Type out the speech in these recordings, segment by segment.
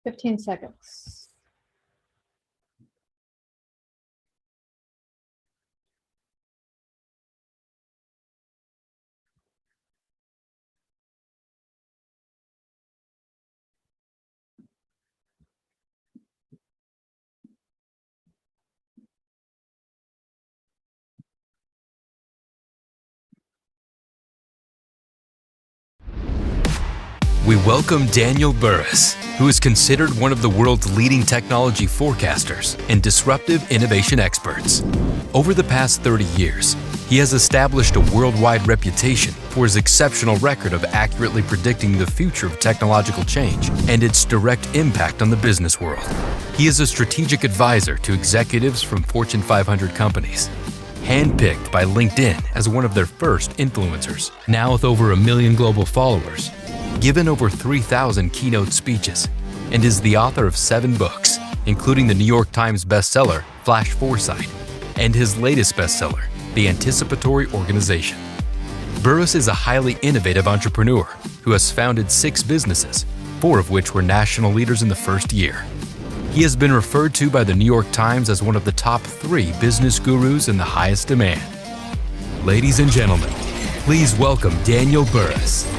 15 seconds. We welcome Daniel Burrus, who is considered one of the world's leading technology forecasters and disruptive innovation experts. Over the past 30 years, he has established a worldwide reputation for his exceptional record of accurately predicting the future of technological change and its direct impact on the business world. He is a strategic advisor to executives from Fortune 500 companies, handpicked by LinkedIn as one of their first influencers, now with over 1 million global followers, given over 3,000 keynote speeches, and is the author of 7 books, including the New York Times bestseller, Flash Foresight, and his latest bestseller, The Anticipatory Organization. Burrus is a highly innovative entrepreneur who has founded 6 businesses, 4 of which were national leaders in the first year. He has been referred to by the New York Times as one of the top 3 business gurus in the highest demand. Ladies and gentlemen, please welcome Daniel Burrus.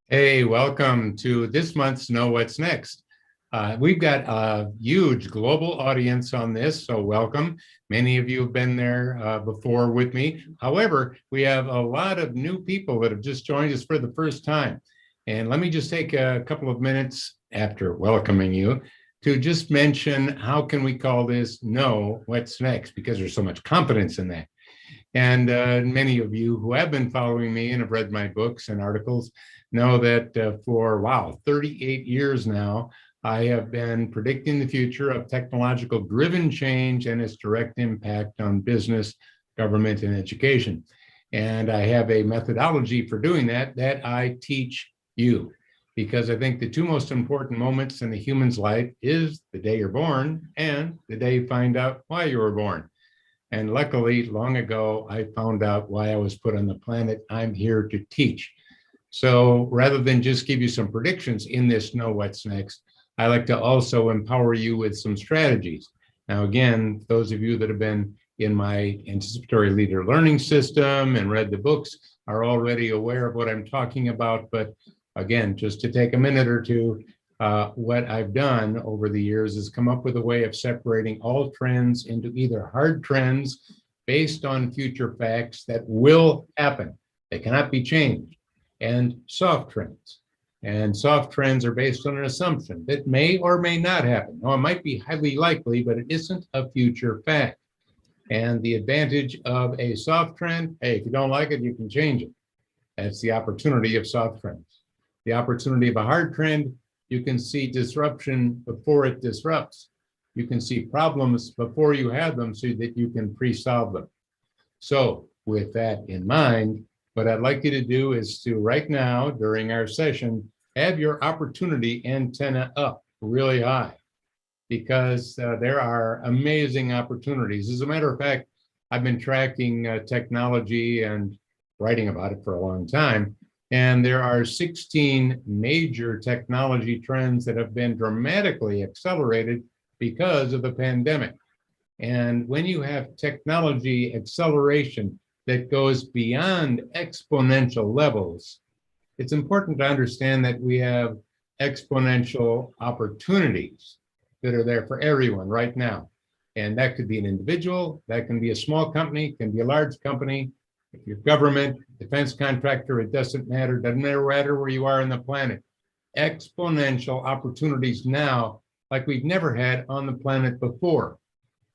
Hey, welcome to this month's Know What's Next. We've got a huge global audience on this, so welcome. Many of you have been there before with me. However, we have a lot of new people that have just joined us for the first time. And let me just take a couple of minutes after welcoming you to just mention how can we call this Know What's Next, because there's so much confidence in that. And many of you who have been following me and have read my books and articles know that for 38 years now, I have been predicting the future of technological driven change and its direct impact on business, government, and education. And I have a methodology for doing that I teach you, because I think the 2 most important moments in a human's life is the day you're born and the day you find out why you were born. And luckily, long ago, I found out why I was put on the planet. I'm here to teach. So rather than just give you some predictions in this Know What's Next, I like to also empower you with some strategies. Now, again, those of you that have been in my Anticipatory Leader Learning System and read the books are already aware of what I'm talking about. But again, just to take a minute or two, what I've done over the years is come up with a way of separating all trends into either hard trends based on future facts that will happen, they cannot be changed, and soft trends. And soft trends are based on an assumption that may or may not happen. Now, it might be highly likely, but it isn't a future fact. And the advantage of a soft trend, hey, if you don't like it, you can change it. That's the opportunity of soft trends. The opportunity of a hard trend, you can see disruption before it disrupts. You can see problems before you have them so that you can pre-solve them. So with that in mind, what I'd like you to do is to right now, during our session, have your opportunity antenna up really high, because there are amazing opportunities. As a matter of fact, I've been tracking technology and writing about it for a long time. And there are 16 major technology trends that have been dramatically accelerated because of the pandemic. And when you have technology acceleration that goes beyond exponential levels, it's important to understand that we have exponential opportunities that are there for everyone right now. And that could be an individual, that can be a small company, can be a large company. If you're government, defense contractor, it doesn't matter where you are on the planet. Exponential opportunities now like we've never had on the planet before.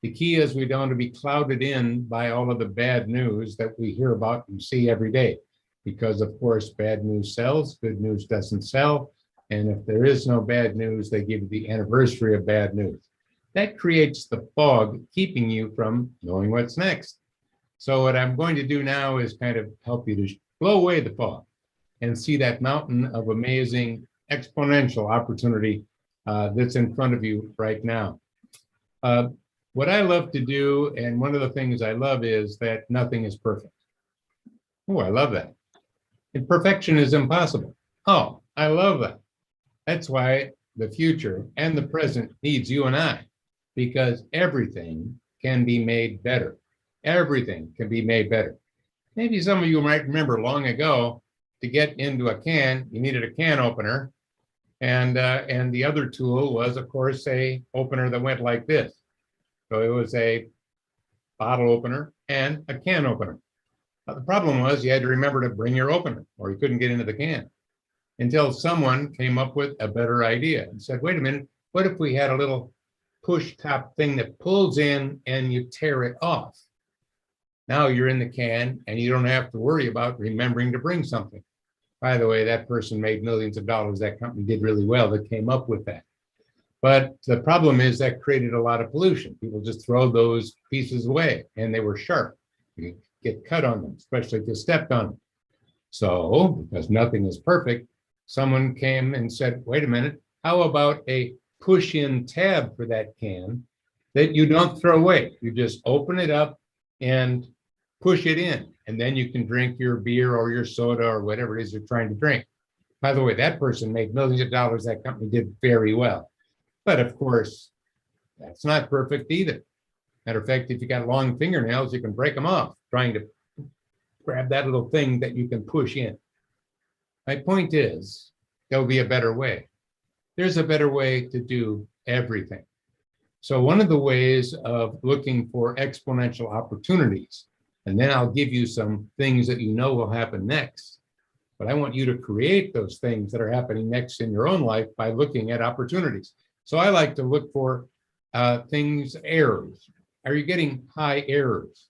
The key is we don't want to be clouded in by all of the bad news that we hear about and see every day. Because of course, bad news sells, good news doesn't sell. And if there is no bad news, they give you the anniversary of bad news. That creates the fog, keeping you from knowing what's next. So what I'm going to do now is kind of help you to blow away the fog and see that mountain of amazing exponential opportunity that's in front of you right now. What I love to do, and one of the things I love, is that nothing is perfect. Oh, I love that. And perfection is impossible. Oh, I love that. That's why the future and the present needs you and I, because everything can be made better. Everything can be made better. Maybe some of you might remember long ago, to get into a can, you needed a can opener. And the other tool was, of course, a opener that went like this. So it was a bottle opener and a can opener. The problem was you had to remember to bring your opener or you couldn't get into the can, until someone came up with a better idea and said, wait a minute, what if we had a little push top thing that pulls in and you tear it off? Now you're in the can and you don't have to worry about remembering to bring something. By the way, that person made millions of dollars. That company did really well that came up with that. But the problem is that created a lot of pollution. People just throw those pieces away, and they were sharp. You get cut on them, especially if you stepped on them. So, because nothing is perfect, someone came and said, wait a minute, how about a push-in tab for that can that you don't throw away? You just open it up and push it in, and then you can drink your beer or your soda or whatever it is you're trying to drink. By the way, that person made millions of dollars. That company did very well. But of course, that's not perfect either. Matter of fact, if you got long fingernails, you can break them off trying to grab that little thing that you can push in. My point is, there'll be a better way. There's a better way to do everything. So one of the ways of looking for exponential opportunities, and then I'll give you some things that you know will happen next, but I want you to create those things that are happening next in your own life by looking at opportunities. So I like to look for errors. Are you getting high errors?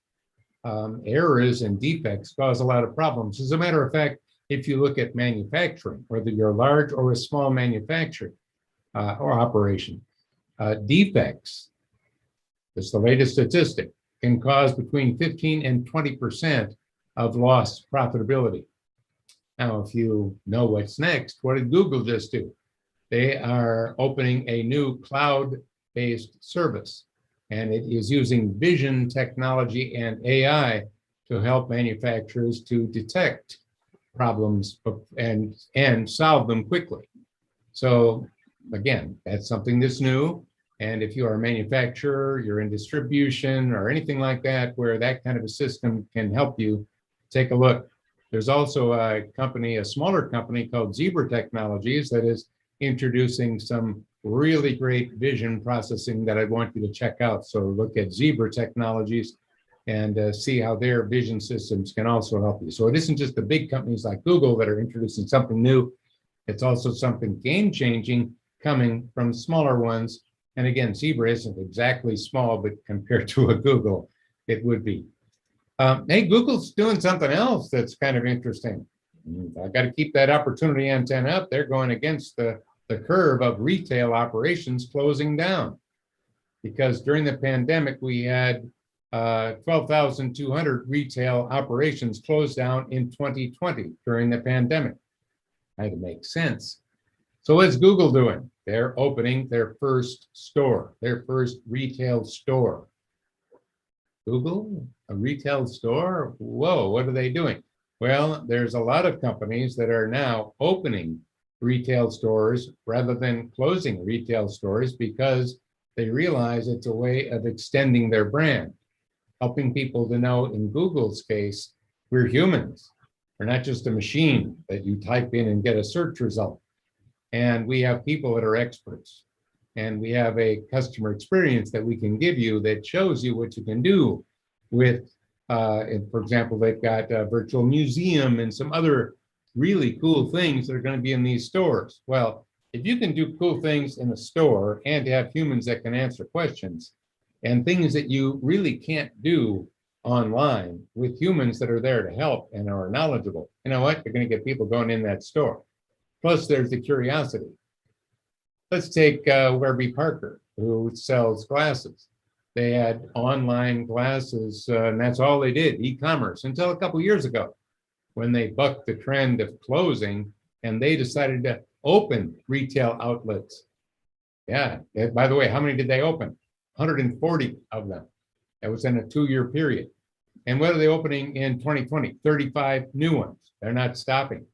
Errors and defects cause a lot of problems. As a matter of fact, if you look at manufacturing, whether you're a large or a small manufacturer or operation, defects, that's the latest statistic, can cause between 15 and 20% of lost profitability. Now, if you know what's next, what did Google just do? They are opening a new cloud-based service, and it is using vision technology and AI to help manufacturers to detect problems and solve them quickly. So again, that's something that's new. And if you are a manufacturer, you're in distribution or anything like that, where that kind of a system can help you, take a look. There's also a company, a smaller company called Zebra Technologies that is introducing some really great vision processing that I want you to check out. So look at Zebra Technologies and see how their vision systems can also help you. So it isn't just the big companies like Google that are introducing something new. It's also something game-changing coming from smaller ones. And again, Zebra isn't exactly small, but compared to a Google, it would be. Hey, Google's doing something else that's kind of interesting. I've got to keep that opportunity antenna up. They're going against the curve of retail operations closing down. Because during the pandemic, we had 12,200 retail operations closed down in 2020 during the pandemic. Had to make sense. So what's Google doing? They're opening their first store, their first retail store. Google, a retail store? Whoa, what are they doing? Well, there's a lot of companies that are now opening retail stores rather than closing retail stores because they realize it's a way of extending their brand, helping people to know, in Google's case, we're humans. We're not just a machine that you type in and get a search result. And we have people that are experts. And we have a customer experience that we can give you that shows you what you can do with, for example, they've got a virtual museum and some other really cool things that are going to be in these stores. Well, if you can do cool things in a store and have humans that can answer questions and things that you really can't do online with humans that are there to help and are knowledgeable, you know what? You're going to get people going in that store. Plus, there's the curiosity. Let's take Warby Parker, who sells glasses. They had online glasses, and that's all they did, e-commerce, until a couple years ago, when they bucked the trend of closing, and they decided to open retail outlets. Yeah, by the way, how many did they open? 140 of them. That was in a 2-year period. And what are they opening in 2020? 35 new ones. They're not stopping.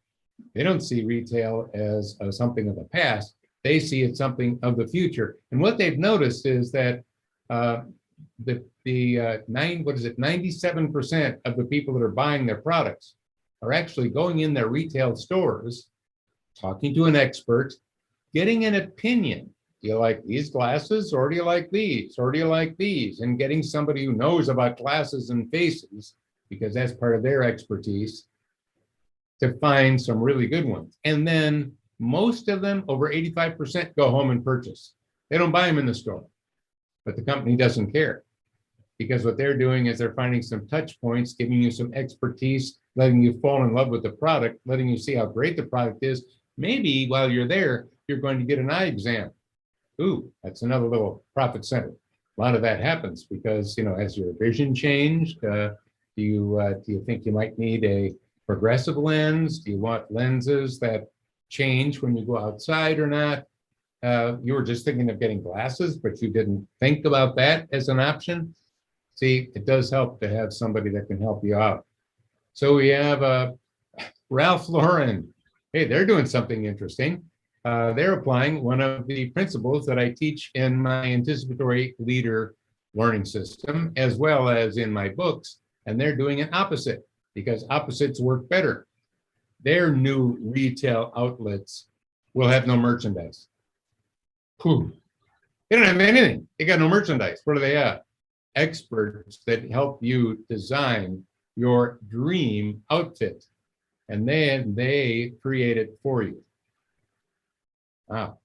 They don't see retail as something of the past. They see it something of the future. And what they've noticed is that 97% of the people that are buying their products are actually going in their retail stores, talking to an expert, getting an opinion. Do you like these glasses, or do you like these, or do you like these? And getting somebody who knows about glasses and faces, because that's part of their expertise, to find some really good ones. And then most of them, over 85%, go home and purchase. They don't buy them in the store, but the company doesn't care, because what they're doing is they're finding some touch points, giving you some expertise, letting you fall in love with the product, letting you see how great the product is. Maybe while you're there, you're going to get an eye exam. Ooh, that's another little profit center. A lot of that happens because, has your vision changed? Do you think you might need a progressive lens? Do you want lenses that change when you go outside or not? You were just thinking of getting glasses, but you didn't think about that as an option. See, it does help to have somebody that can help you out. So we have Ralph Lauren. Hey, they're doing something interesting. They're applying one of the principles that I teach in my anticipatory leader learning system, as well as in my books, and they're doing an opposite, because opposites work better. Their new retail outlets will have no merchandise. Whew. They don't have anything. They got no merchandise. What do they have? Experts that help you design your dream outfit, and then they create it for you. Wow,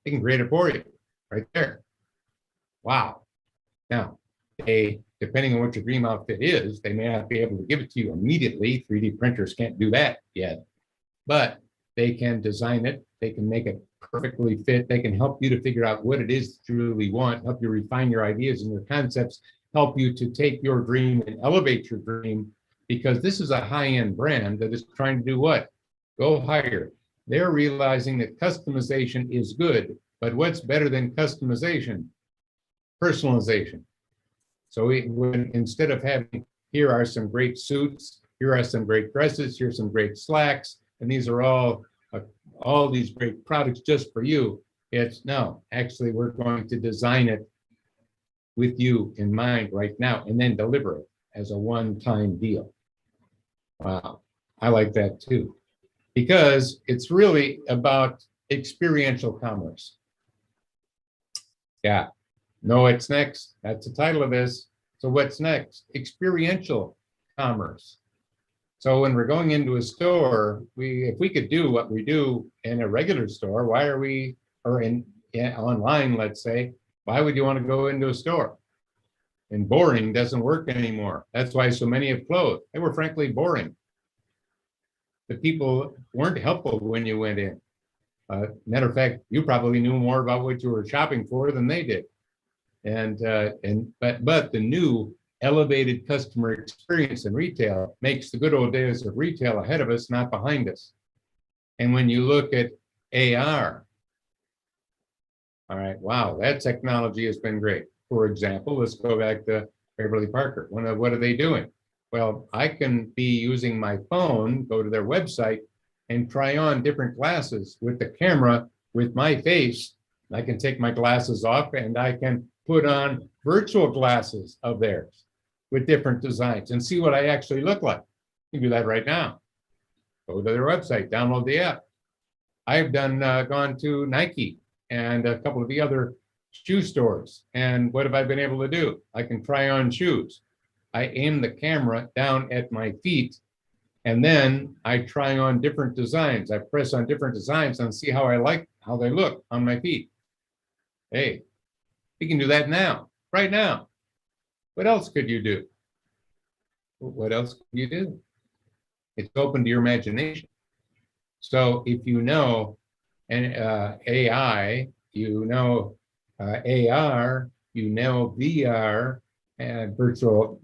they can create it for you right there. Wow. Now, depending on what your dream outfit is, they may not be able to give it to you immediately. 3D printers can't do that yet, but they can design it. They can make it perfectly fit. They can help you to figure out what it is that you really want, help you refine your ideas and your concepts, help you to take your dream and elevate your dream, because this is a high-end brand that is trying to do what? Go higher. They're realizing that customization is good, but what's better than customization? Personalization. So instead of having, here are some great suits, here are some great dresses, here's some great slacks, and these are all these great products just for you. It's no, actually, we're going to design it with you in mind right now, and then deliver it as a one-time deal. Wow, I like that too, because it's really about experiential commerce. Yeah, know what's next? That's the title of this. So what's next? Experiential commerce. So when we're going into a store, if we could do what we do in a regular store, why are we, or online, let's say, why would you want to go into a store? And boring doesn't work anymore. That's why so many have closed. They were frankly boring. The people weren't helpful when you went in. Matter of fact, you probably knew more about what you were shopping for than they did. But the new elevated customer experience in retail makes the good old days of retail ahead of us, not behind us. And when you look at AR, all right, wow, that technology has been great. For example, let's go back to Beverly Parker. What are they doing? Well, I can be using my phone, go to their website, and try on different glasses with the camera with my face. I can take my glasses off and I can put on virtual glasses of theirs with different designs and see what I actually look like. You can do that right now. Go to their website, download the app. I've gone to Nike and a couple of the other shoe stores. And what have I been able to do? I can try on shoes. I aim the camera down at my feet, and then I try on different designs. I press on different designs and see how I like how they look on my feet. Hey, you can do that now, right now. What else could you do? What else could you do? It's open to your imagination. So if you know AI, you know AR, you know VR, and virtual,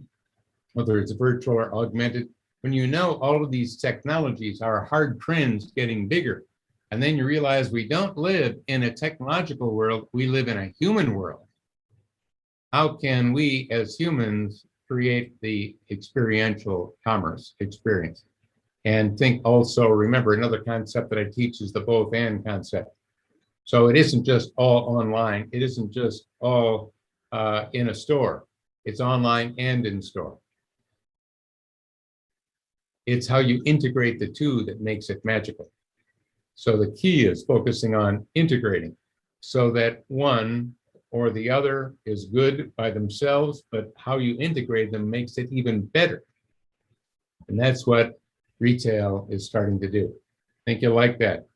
whether it's virtual or augmented, when you know all of these technologies are hard trends getting bigger, and then you realize we don't live in a technological world, we live in a human world. How can we as humans create the experiential commerce experience. And think also, remember, another concept that I teach is the both and concept. So it isn't just all online. It isn't just all in a store. It's online and in store. It's how you integrate the two that makes it magical. So the key is focusing on integrating so that one or the other is good by themselves, but how you integrate them makes it even better. And that's what retail is starting to do. I think you'll like that.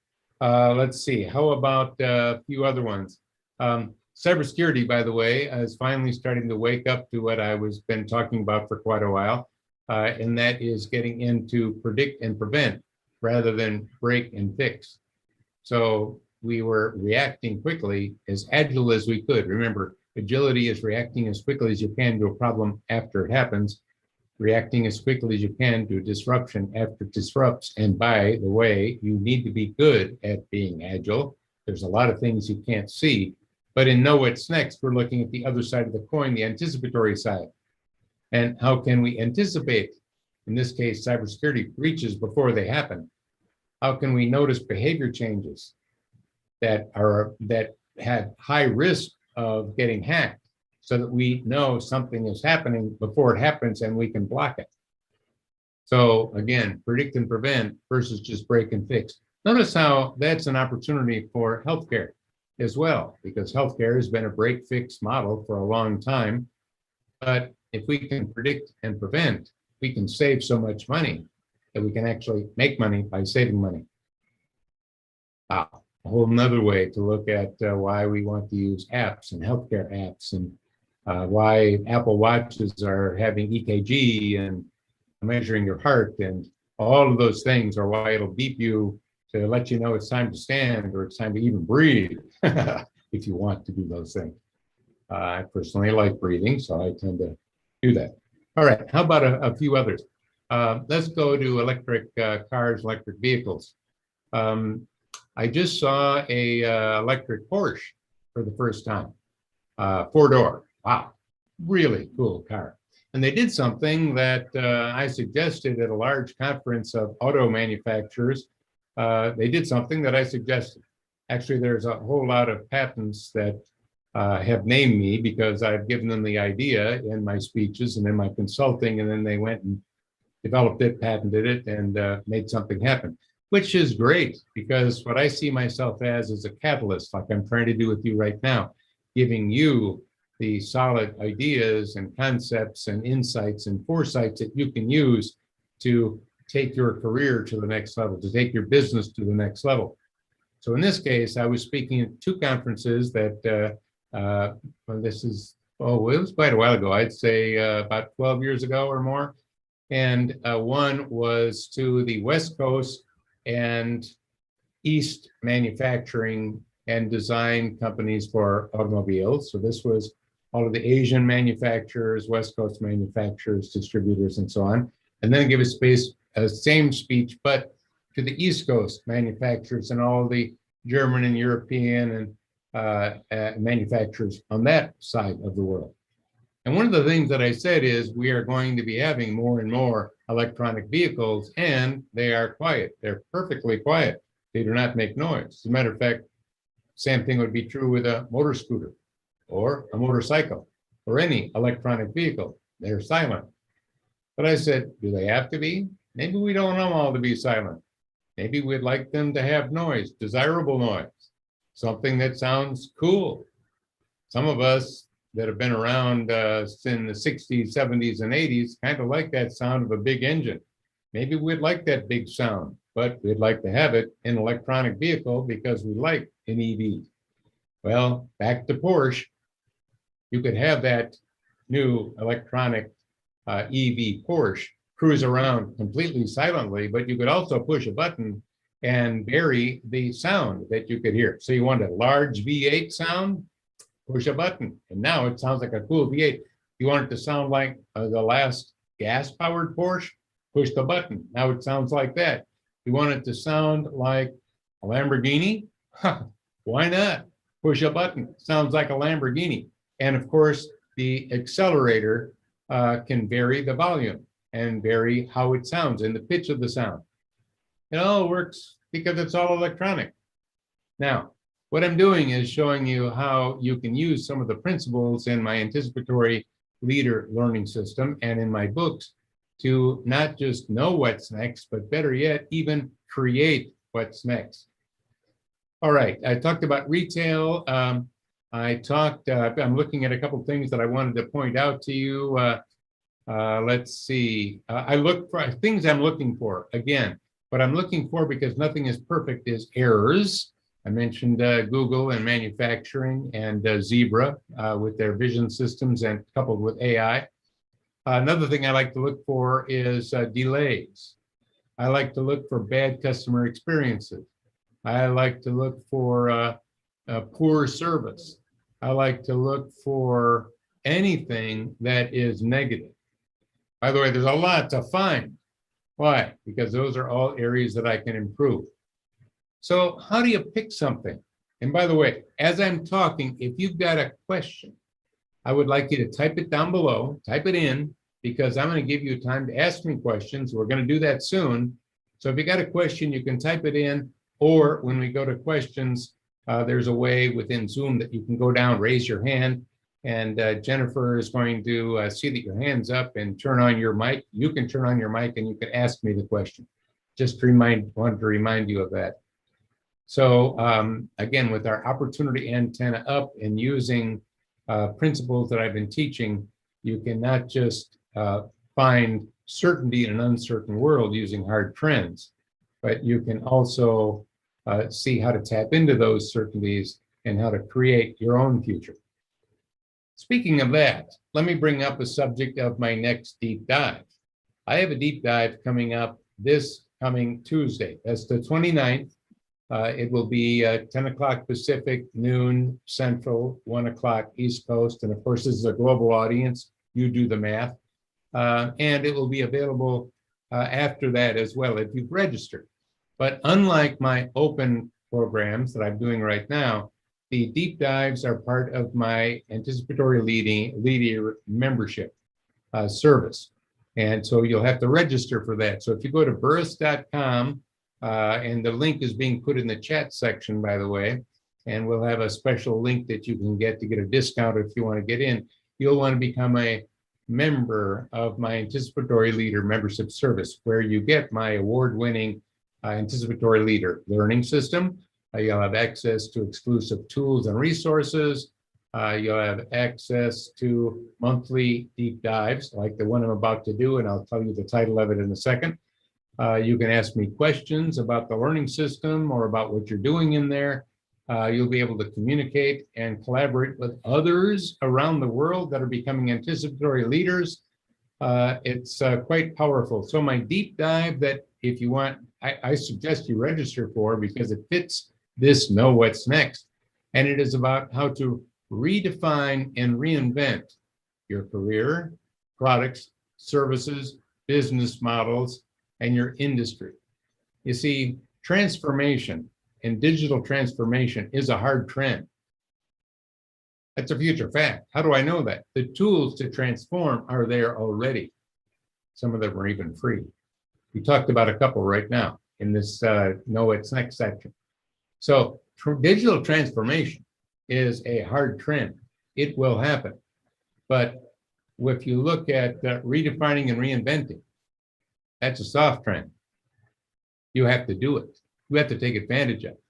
Let's see, how about a few other ones? Cybersecurity, by the way, is finally starting to wake up to what I was been talking about for quite a while, and that is getting into predict and prevent rather than break and fix. So we were reacting quickly, as agile as we could. Remember, agility is reacting as quickly as you can to a problem after it happens, reacting as quickly as you can to disruption after it disrupts. And by the way, you need to be good at being agile. There's a lot of things you can't see, but in Know What's Next, we're looking at the other side of the coin, the anticipatory side. And how can we anticipate, in this case, cybersecurity breaches before they happen? How can we notice behavior changes that have high risk of getting hacked so that we know something is happening before it happens and we can block it? So again, predict and prevent versus just break and fix. Notice how that's an opportunity for healthcare as well, because healthcare has been a break fix model for a long time. But if we can predict and prevent, we can save so much money that we can actually make money by saving money. A whole nother way to look at why we want to use apps and healthcare apps, and why Apple Watches are having EKG and measuring your heart, and all of those things, or why it'll beep you to let you know it's time to stand or it's time to even breathe, if you want to do those things. I personally like breathing, so I tend to do that. All right, how about a few others? Let's go to electric cars, electric vehicles. I just saw a electric Porsche for the first time, four-door. Wow, really cool car. And they did something that I suggested at a large conference of auto manufacturers. They did something that I suggested. Actually, there's a whole lot of patents that have named me because I've given them the idea in my speeches and in my consulting, and then they went and developed it, patented it, and made something happen, which is great, because what I see myself as is a catalyst, like I'm trying to do with you right now, giving you the solid ideas and concepts and insights and foresights that you can use to take your career to the next level, to take your business to the next level. So in this case, I was speaking at two conferences that this is, oh, it was quite a while ago. I'd say about 12 years ago or more. And one was to the West Coast and East manufacturing and design companies for automobiles. So this was all of the Asian manufacturers, West Coast manufacturers, distributors, and so on. And then give a same speech, but to the East Coast manufacturers and all the German and European and manufacturers on that side of the world. And one of the things that I said is we are going to be having more and more electronic vehicles, and they are quiet. They're perfectly quiet. They do not make noise. As a matter of fact, same thing would be true with a motor scooter or a motorcycle or any electronic vehicle. They're silent. But I said, do they have to be? Maybe we don't want them all to be silent. Maybe we'd like them to have noise, desirable noise, something that sounds cool. Some of us that have been around in the 60s, 70s, and 80s kind of like that sound of a big engine. Maybe we'd like that big sound, but we'd like to have it in an electronic vehicle because we like an EV. Well, back to Porsche, you could have that new electronic EV Porsche cruise around completely silently, but you could also push a button and vary the sound that you could hear. So you want a large V8 sound, push a button, and now it sounds like a cool V8. You want it to sound like the last gas-powered Porsche, push the button. Now it sounds like that. You want it to sound like a Lamborghini? Why not? Push a button. Sounds like a Lamborghini. And of course, the accelerator can vary the volume and vary how it sounds and the pitch of the sound. It all works because it's all electronic. Now, what I'm doing is showing you how you can use some of the principles in my anticipatory leader learning system and in my books to not just know what's next, but better yet, even create what's next. All right, I talked about retail. I'm looking at a couple of things that I wanted to point out to you. Let's see. I look for things I'm looking for. Again, what I'm looking for, because nothing is perfect, is errors. I mentioned Google and manufacturing and Zebra with their vision systems and coupled with AI. Another thing I like to look for is delays. I like to look for bad customer experiences. I like to look for poor service. I like to look for anything that is negative. By the way, there's a lot to find. Why? Because those are all areas that I can improve. So how do you pick something? And by the way, as I'm talking, if you've got a question, I would like you to type it down below, type it in, because I'm going to give you time to ask me questions. We're going to do that soon. So if you got a question, you can type it in, or when we go to questions, there's a way within Zoom that you can go down, raise your hand, and Jennifer is going to see that your hand's up and turn on your mic. You can turn on your mic and you can ask me the question. Just wanted to remind you of that. So again, with our opportunity antenna up and using principles that I've been teaching, you can not just find certainty in an uncertain world using hard trends, but you can also see how to tap into those certainties and how to create your own future. Speaking of that, let me bring up a subject of my next deep dive. I have a deep dive coming up this coming Tuesday. That's the 29th. It will be 10 o'clock Pacific, noon Central, 1 o'clock East Coast. And of course, this is a global audience. You do the math. And it will be available after that as well if you've registered. But unlike my open programs that I'm doing right now, the deep dives are part of my anticipatory leader membership service. And so you'll have to register for that. So if you go to burrus.com, and the link is being put in the chat section, by the way, and we'll have a special link that you can get to get a discount if you want to get in. You'll want to become a member of my anticipatory leader membership service, where you get my award-winning anticipatory leader learning system. You'll have access to exclusive tools and resources. You'll have access to monthly deep dives like the one I'm about to do, and I'll tell you the title of it in a second. You can ask me questions about the learning system or about what you're doing in there. You'll be able to communicate and collaborate with others around the world that are becoming anticipatory leaders. It's quite powerful. So my deep dive that if you want, I suggest you register for, because it fits this Know What's Next. And it is about how to redefine and reinvent your career, products, services, business models, and your industry. You see, transformation and digital transformation is a hard trend. That's a future fact. How do I know that? The tools to transform are there already. Some of them are even free. We talked about a couple right now in this Know What's Next section. So digital transformation is a hard trend. It will happen. But if you look at redefining and reinventing, that's a soft trend. You have to do it. You have to take advantage of it.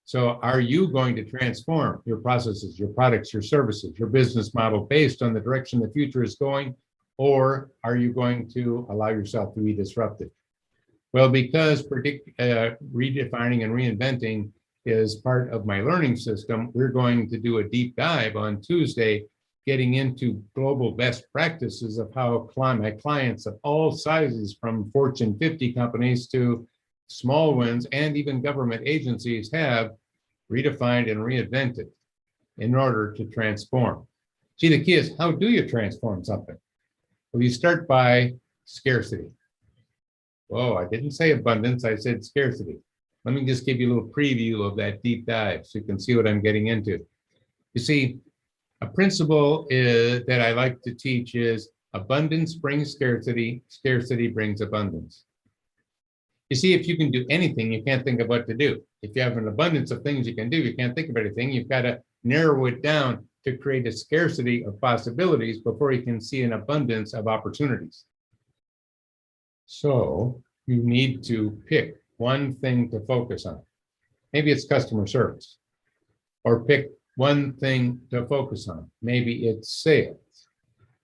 So are you going to transform your processes, your products, your services, your business model based on the direction the future is going? Or are you going to allow yourself to be disrupted? Well, because redefining and reinventing is part of my learning system, we're going to do a deep dive on Tuesday, getting into global best practices of how my clients of all sizes, from Fortune 50 companies to small ones and even government agencies, have redefined and reinvented in order to transform. See, the key is, how do you transform something? Well, you start by scarcity. Whoa, I didn't say abundance, I said scarcity. Let me just give you a little preview of that deep dive so you can see what I'm getting into. You see, a principle that I like to teach is Abundance brings scarcity, scarcity brings abundance. You see, if you can do anything, you can't think of what to do. If you have an abundance of things you can do, you can't think of anything. You've got to narrow it down to create a scarcity of possibilities before you can see an abundance of opportunities. So you need to pick one thing to focus on. Maybe it's customer service, or pick one thing to focus on. Maybe it's sales,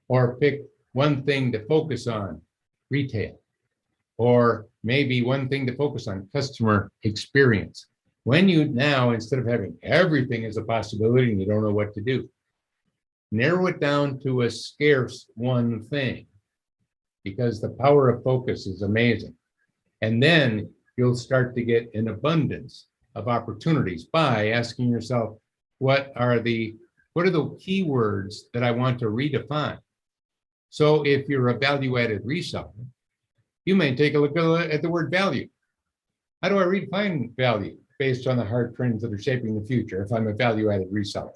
or pick one thing to focus on, retail, or maybe one thing to focus on, customer experience. When you now, instead of having everything as a possibility and you don't know what to do, narrow it down to a scarce one thing, because the power of focus is amazing. And then you'll start to get an abundance of opportunities by asking yourself, what are the keywords that I want to redefine? So if you're a value-added reseller, you may take a look at the word value. How do I redefine value based on the hard trends that are shaping the future if I'm a value-added reseller?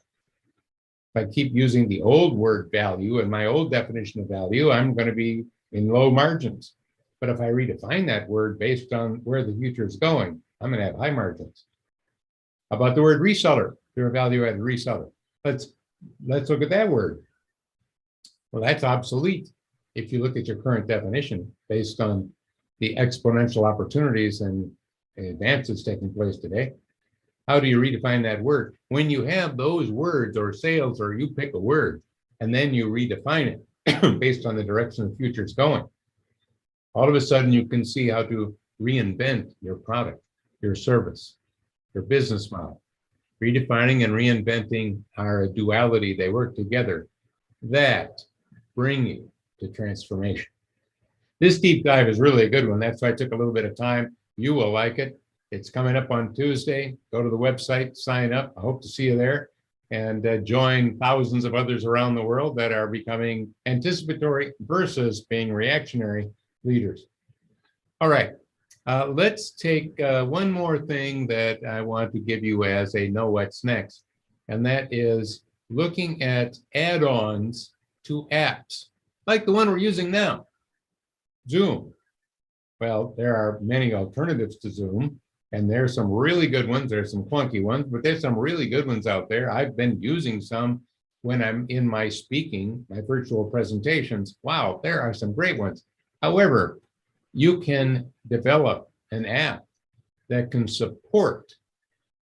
If I keep using the old word value and my old definition of value, I'm going to be in low margins. But if I redefine that word based on where the future is going, I'm going to have high margins. How about the word reseller? You're a value-added reseller. Let's look at that word. Well, that's obsolete if you look at your current definition based on the exponential opportunities and advances taking place today. How do you redefine that word? When you have those words or sales, or you pick a word and then you redefine it based on the direction the future is going, all of a sudden you can see how to reinvent your product, your service, your business model. Redefining and reinventing are a duality. They work together that bring you to transformation. This deep dive is really a good one. That's why I took a little bit of time. You will like it. It's coming up on Tuesday. Go to the website, sign up. I hope to see you there, and join thousands of others around the world that are becoming anticipatory versus being reactionary leaders. All right. Let's take one more thing that I want to give you as a know what's next, and that is looking at add-ons to apps like the one we're using now, Zoom. Well, there are many alternatives to Zoom, and there's some really good ones. There's some clunky ones, but there's some really good ones out there. I've been using some when I'm in my speaking, my virtual presentations. Wow, there are some great ones. However, you can develop an app that can support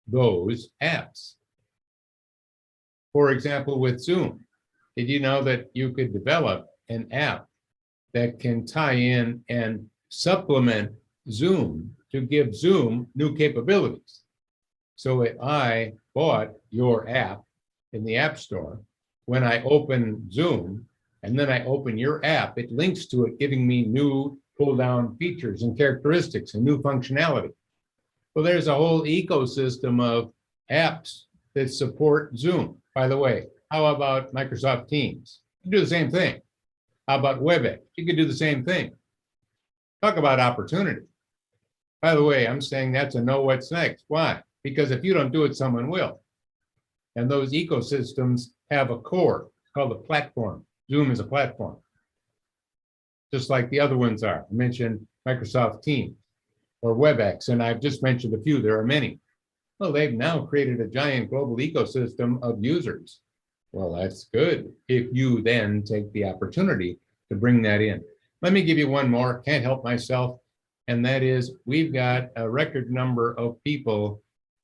those apps. For example, with Zoom, did you know that you could develop an app that can tie in and supplement Zoom to give Zoom new capabilities? So if I bought your app in the App Store, when I open Zoom and then I open your app, it links to it, giving me new pull-down features and characteristics and new functionality. Well, there's a whole ecosystem of apps that support Zoom. By the way, how about Microsoft Teams? You can do the same thing. How about WebEx? You can do the same thing. Talk about opportunity. By the way, I'm saying that's a know what's next. Why? Because if you don't do it, someone will. And those ecosystems have a core called a platform. Zoom is a platform, just like the other ones are. I mentioned Microsoft Teams or WebEx, and I've just mentioned a few. There are many. Well, they've now created a giant global ecosystem of users. Well, that's good if you then take the opportunity to bring that in. Let me give you one more, can't help myself, and that is we've got a record number of people,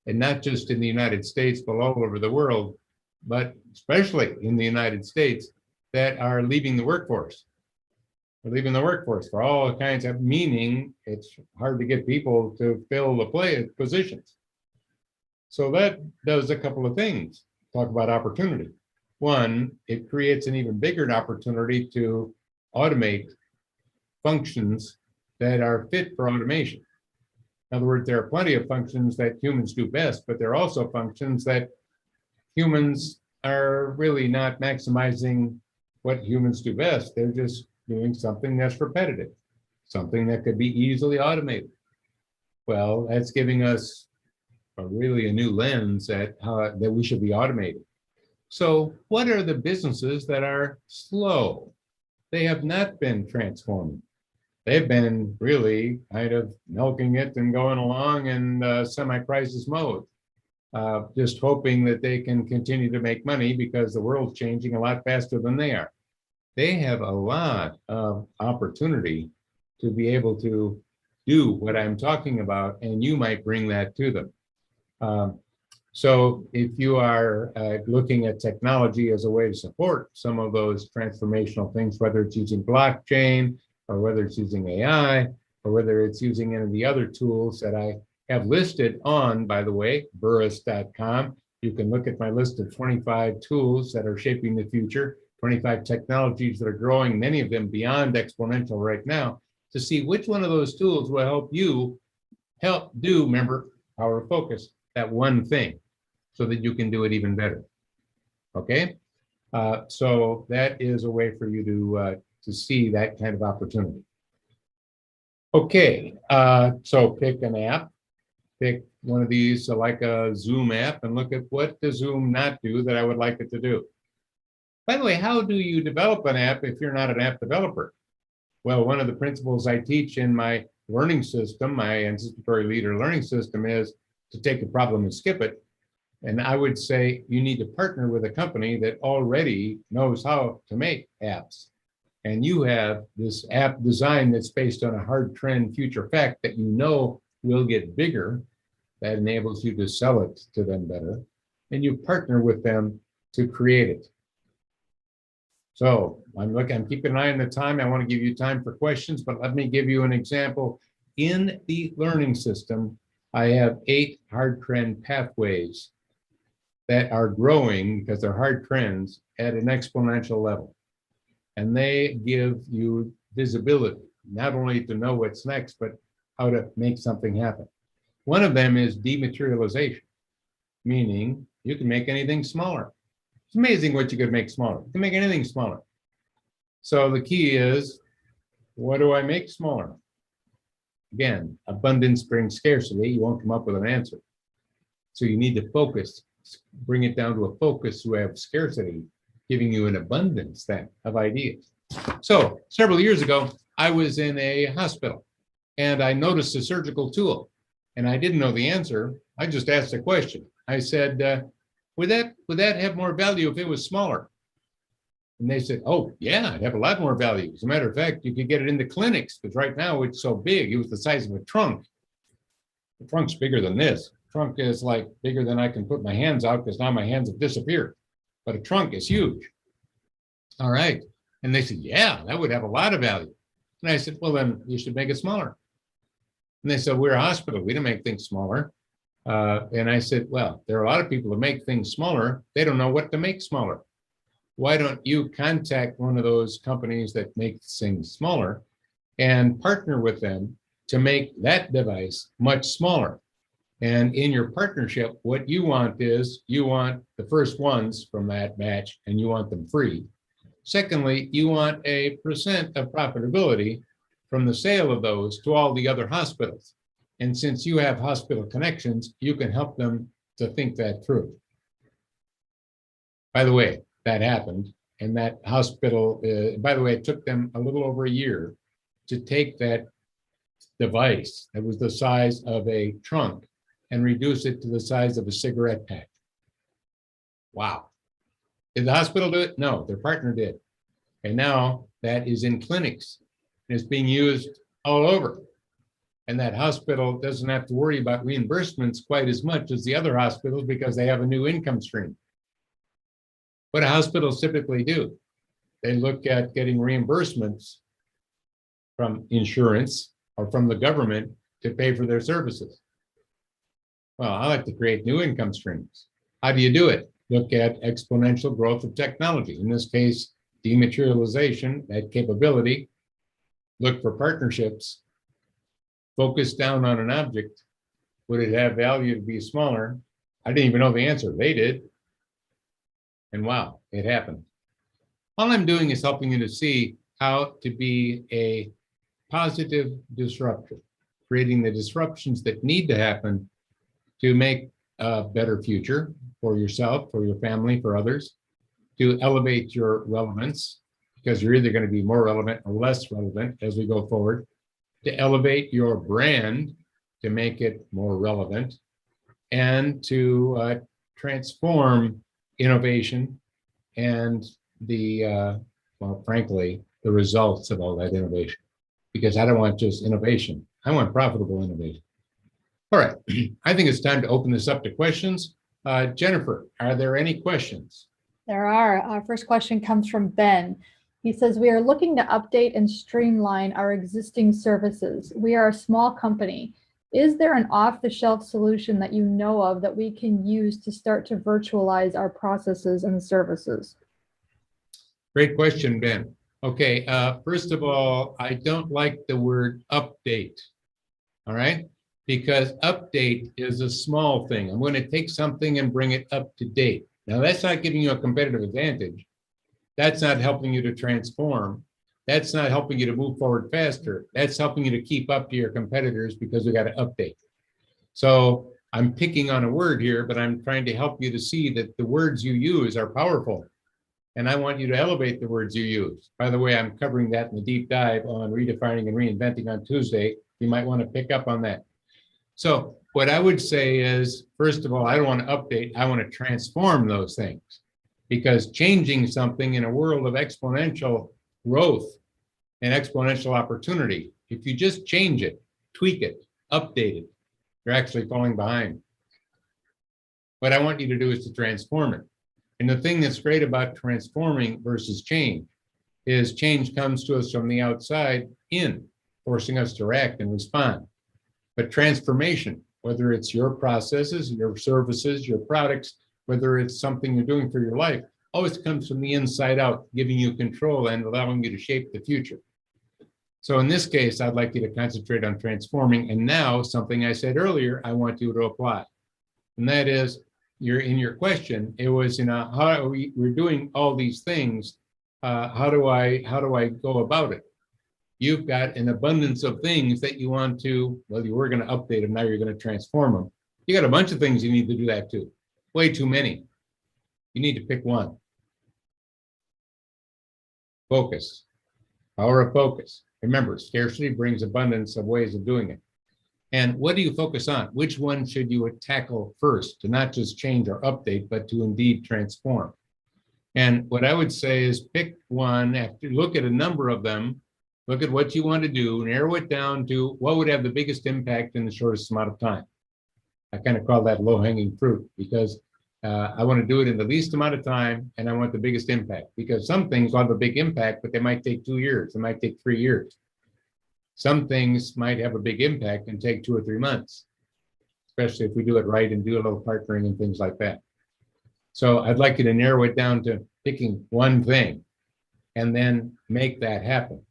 and not just in the United States, but all over the world, but especially in the United States, that are leaving the workforce. They're leaving the workforce for all kinds of meaning. It's hard to get people to fill the positions. So that does a couple of things. Talk about opportunity. One, it creates an even bigger opportunity to automate functions that are fit for automation. In other words, there are plenty of functions that humans do best, but there are also functions that humans are really not maximizing what humans do best. They're just doing something that's repetitive, something that could be easily automated. Well, that's giving us really a new lens at how that we should be automated. So what are the businesses that are slow? they have not been transforming. They've been really kind of milking it and going along in semi-crisis mode, just hoping that they can continue to make money because the world's changing a lot faster than they are. They have a lot of opportunity to be able to do what I'm talking about, and you might bring that to them. So if you are looking at technology as a way to support some of those transformational things, whether it's using blockchain or whether it's using AI or whether it's using any of the other tools that I have listed on, by the way, burrus.com. You can look at my list of 25 tools that are shaping the future, 25 technologies that are growing, many of them beyond exponential right now, to see which one of those tools will help you do, remember, power of focus, that one thing, so that you can do it even better. Okay? So that is a way for you to see that kind of opportunity. Okay, so pick an app, pick one of these like a Zoom app, and look at what does Zoom not do that I would like it to do. By the way, how do you develop an app if you're not an app developer? Well, one of the principles I teach in my learning system, my anticipatory leader learning system, is to take a problem and skip it. And I would say you need to partner with a company that already knows how to make apps. And you have this app design that's based on a hard trend future fact that you know will get bigger, that enables you to sell it to them better. And you partner with them to create it. So I'm keeping an eye on the time. I want to give you time for questions, but let me give you an example. In the learning system, I have 8 hard trend pathways that are growing because they're hard trends at an exponential level. And they give you visibility, not only to know what's next, but how to make something happen. One of them is dematerialization, meaning you can make anything smaller. It's amazing what you could make smaller. You can make anything smaller. So the key is, what do I make smaller? Again, abundance brings scarcity. You won't come up with an answer. So you need to focus, bring it down to a focus who have scarcity, giving you an abundance then of ideas. So several years ago, I was in a hospital and I noticed a surgical tool and I didn't know the answer. I just asked a question. I said, would that have more value if it was smaller? And they said, oh, yeah, it'd have a lot more value. As a matter of fact, you could get it into clinics because right now it's so big. It was the size of a trunk. The trunk's bigger than this. The trunk is like bigger than I can put my hands out because now my hands have disappeared. But a trunk is huge. All right. And they said, yeah, that would have a lot of value. And I said, well, then you should make it smaller. And they said, we're a hospital. We don't make things smaller. And I said, well, there are a lot of people who make things smaller. They don't know what to make smaller. Why don't you contact one of those companies that make things smaller and partner with them to make that device much smaller? And in your partnership, what you want is you want the first ones from that batch and you want them free. Secondly, you want a % of profitability from the sale of those to all the other hospitals. And since you have hospital connections, you can help them to think that through. By the way, that happened. And that hospital, by the way, it took them a little over a year to take that device that was the size of a trunk and reduce it to the size of a cigarette pack. Wow. Did the hospital do it? No, their partner did. And now that is in clinics and it's being used all over. And that hospital doesn't have to worry about reimbursements quite as much as the other hospitals because they have a new income stream. What do hospitals typically do? They look at getting reimbursements from insurance or from the government to pay for their services. Well, I like to create new income streams. How do you do it? Look at exponential growth of technology. In this case, dematerialization, that capability. Look for partnerships. Focus down on an object. Would it have value to be smaller? I didn't even know the answer. They did. And wow, it happened. All I'm doing is helping you to see how to be a positive disruptor, creating the disruptions that need to happen to make a better future for yourself, for your family, for others, to elevate your relevance, because you're either going to be more relevant or less relevant as we go forward, to elevate your brand to make it more relevant, and to transform innovation and well, frankly, the results of all that innovation. Because I don't want just innovation, I want profitable innovation. All right, I think it's time to open this up to questions. Jennifer, are there any questions? There are. Our first question comes from Ben. He says, we are looking to update and streamline our existing services. We are a small company. Is there an off-the-shelf solution that you know of that we can use to start to virtualize our processes and services? Great question, Ben. Okay, first of all, I don't like the word update, all right? Because update is a small thing. I'm going to take something and bring it up to date. Now, that's not giving you a competitive advantage. That's not helping you to transform. That's not helping you to move forward faster. That's helping you to keep up to your competitors because we got to update. So I'm picking on a word here, but I'm trying to help you to see that the words you use are powerful. And I want you to elevate the words you use. By the way, I'm covering that in the deep dive on redefining and reinventing on Tuesday. You might want to pick up on that. So what I would say is, first of all, I don't want to update. I want to transform those things, because changing something in a world of exponential growth and exponential opportunity, if you just change it, tweak it, update it, you're actually falling behind. What I want you to do is to transform it. And the thing that's great about transforming versus change is change comes to us from the outside in, forcing us to act and respond. But transformation, whether it's your processes, your services, your products, whether it's something you're doing for your life, always comes from the inside out, giving you control and allowing you to shape the future. So in this case, I'd like you to concentrate on transforming. And now, something I said earlier, I want you to apply. And that is, in your question, it was, how are we're doing all these things. How do I go about it? You've got an abundance of things that you want to, well, you were going to update them, now you're going to transform them. You got a bunch of things you need to do that too. Way too many. You need to pick one. Focus. Power of focus. Remember, scarcity brings abundance of ways of doing it. And what do you focus on? Which one should you tackle first, to not just change or update, but to indeed transform? And what I would say is pick one, after look at a number of them, look at what you want to do, narrow it down to what would have the biggest impact in the shortest amount of time. I kind of call that low-hanging fruit, because I want to do it in the least amount of time, and I want the biggest impact, because some things will have a big impact, but they might take 2 years, they might take 3 years. Some things might have a big impact and take 2 or 3 months, especially if we do it right and do a little partnering and things like that. So I'd like you to narrow it down to picking one thing and then make that happen.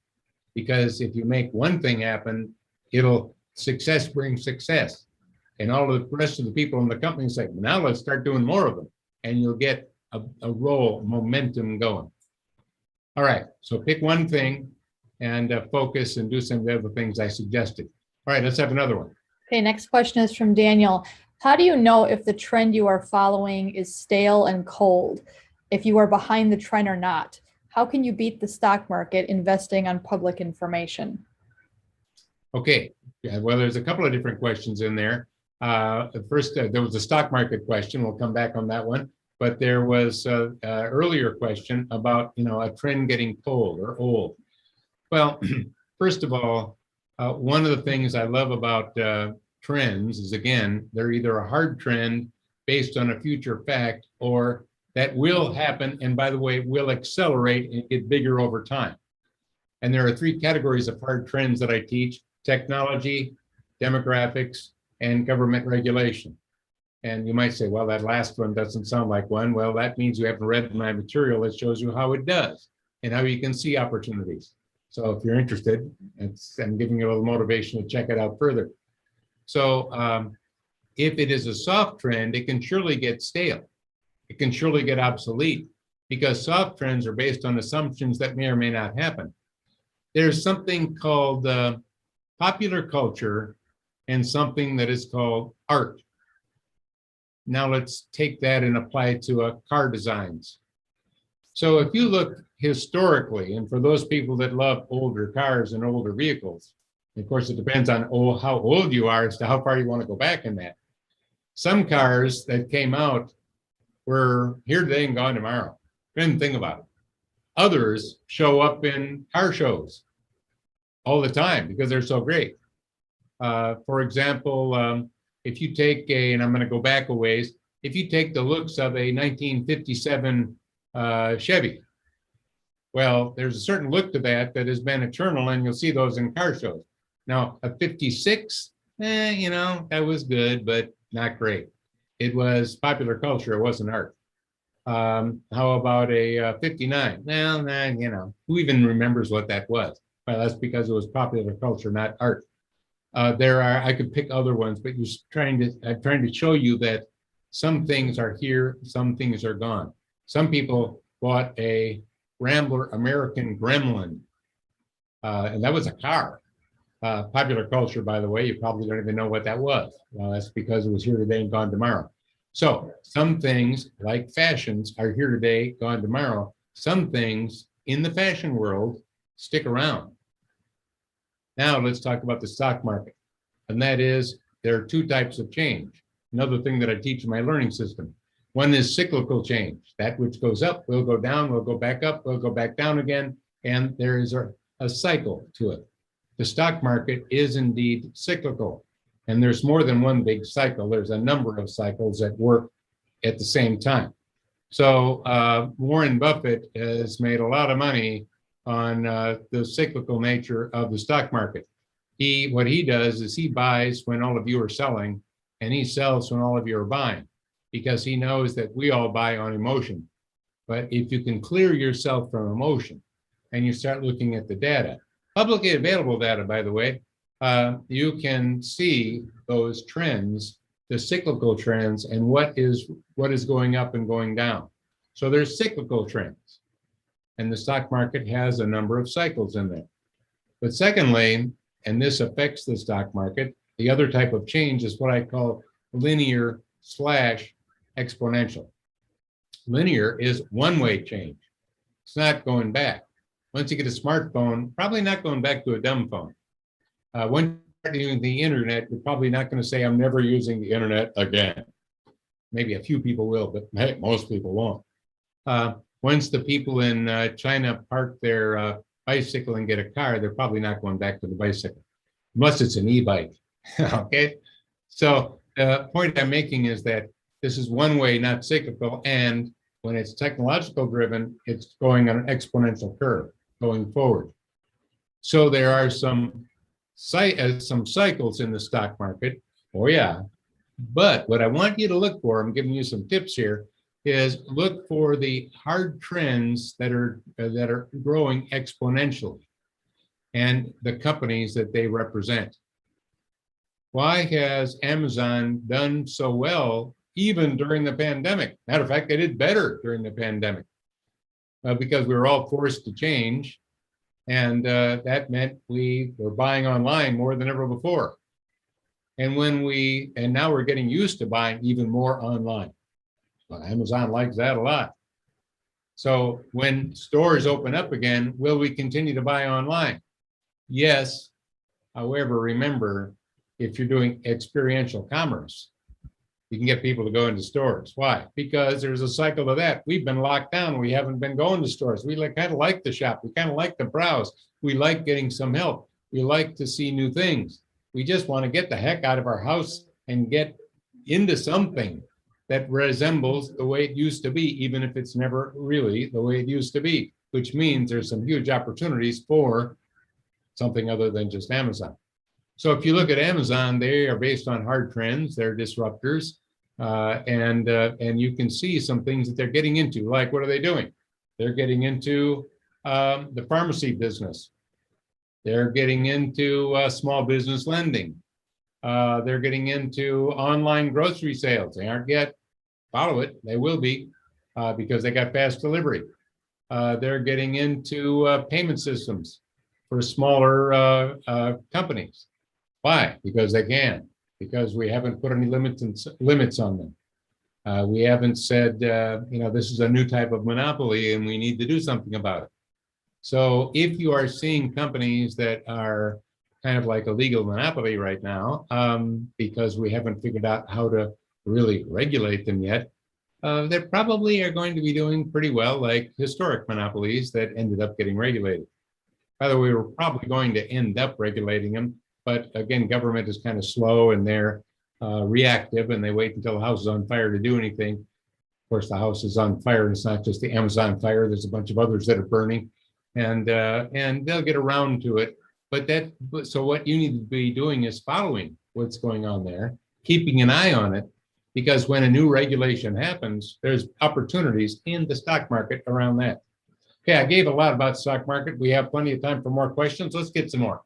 Because if you make one thing happen, success brings success. And all of the rest of the people in the company say, now let's start doing more of them. And you'll get a momentum going. All right, so pick one thing and focus and do some of the other things I suggested. All right, let's have another one. Okay, next question is from Daniel. How do you know if the trend you are following is stale and cold, if you are behind the trend or not? How can you beat the stock market investing on public information? Okay, well, there's a couple of different questions in there. First, there was a stock market question. We'll come back on that one. But there was an earlier question about, a trend getting cold or old. Well, first of all, one of the things I love about trends is, again, they're either a hard trend based on a future fact, or that will happen, and by the way, will accelerate and get bigger over time. And there are 3 categories of hard trends that I teach: technology, demographics, and government regulation. And you might say, well, that last one doesn't sound like one. Well, that means you haven't read my material that shows you how it does and how you can see opportunities. So if you're interested, I'm giving you a little motivation to check it out further. So if it is a soft trend, it can surely get stale. It can surely get obsolete, because soft trends are based on assumptions that may or may not happen. There's something called popular culture and something that is called art. Now let's take that and apply it to car designs. So if you look historically, and for those people that love older cars and older vehicles, of course, it depends on how old you are as to how far you want to go back in that. Some cars that came out were here today and gone tomorrow. Didn't think about it. Others show up in car shows all the time because they're so great. For example, if you take and I'm going to go back a ways, if you take the looks of a 1957 Chevy, well, there's a certain look to that has been eternal, and you'll see those in car shows. Now, a 56, that was good, but not great. It was popular culture. It wasn't art. How about a 59? Well, who even remembers what that was? Well, that's because it was popular culture, not art. I could pick other ones, but I'm trying to show you that some things are here, some things are gone. Some people bought a Rambler American Gremlin, and that was a car. Popular culture, by the way, you probably don't even know what that was. Well, that's because it was here today and gone tomorrow. So some things like fashions are here today, gone tomorrow. Some things in the fashion world stick around. Now let's talk about the stock market. And that is, there are two types of change. Another thing that I teach in my learning system. One is cyclical change. That which goes up will go down, will go back up, will go back down again. And there is a cycle to it. The stock market is indeed cyclical. And there's more than one big cycle. There's a number of cycles that work at the same time. So Warren Buffett has made a lot of money on the cyclical nature of the stock market. What he does is he buys when all of you are selling, and he sells when all of you are buying, because he knows that we all buy on emotion. But if you can clear yourself from emotion and you start looking at the data, publicly available data, by the way, you can see those trends, the cyclical trends, and what is going up and going down. So there's cyclical trends, and the stock market has a number of cycles in there. But secondly, and this affects the stock market, the other type of change is what I call linear / exponential. Linear is one-way change. It's not going back. Once you get a smartphone, probably not going back to a dumb phone. Once you start using the internet, you're probably not going to say, I'm never using the internet again. Maybe a few people will, but hey, most people won't. Once the people in China park their bicycle and get a car, they're probably not going back to the bicycle, unless it's an e-bike. Okay? So the point I'm making is that this is one way, not cyclical, and when it's technological driven, it's going on an exponential curve going forward. So there are some cycles in the stock market. Oh yeah. But what I want you to look for, I'm giving you some tips here, is look for the hard trends that are growing exponentially and the companies that they represent. Why has Amazon done so well even during the pandemic? Matter of fact, they did better during the pandemic because we were all forced to change. And that meant we were buying online more than ever before. And now we're getting used to buying even more online. Well, Amazon likes that a lot. So when stores open up again, will we continue to buy online? Yes. However, remember, if you're doing experiential commerce, you can get people to go into stores. Why? Because there's a cycle of that. We've been locked down. We haven't been going to stores. We kind of like the shop. We kind of like the browse. We like getting some help. We like to see new things. We just want to get the heck out of our house and get into something that resembles the way it used to be, even if it's never really the way it used to be, which means there's some huge opportunities for something other than just Amazon. So if you look at Amazon, they are based on hard trends. They're disruptors, and you can see some things that they're getting into. Like, what are they doing? They're getting into the pharmacy business. They're getting into small business lending. They're getting into online grocery sales. They aren't yet. Follow it. They will be because they got fast delivery. They're getting into payment systems for smaller companies. Why? Because they can. Because we haven't put any limits on them. We haven't said, this is a new type of monopoly and we need to do something about it. So if you are seeing companies that are kind of like a legal monopoly right now, because we haven't figured out how to really regulate them yet, they probably are going to be doing pretty well, like historic monopolies that ended up getting regulated. By the way, we're probably going to end up regulating them, but again, government is kind of slow and they're reactive and they wait until the house is on fire to do anything. Of course, the house is on fire and it's not just the Amazon fire, there's a bunch of others that are burning, and they'll get around to it. So what you need to be doing is following what's going on there, keeping an eye on it, because when a new regulation happens, there's opportunities in the stock market around that. Okay, I gave a lot about the stock market. We have plenty of time for more questions. Let's get some more.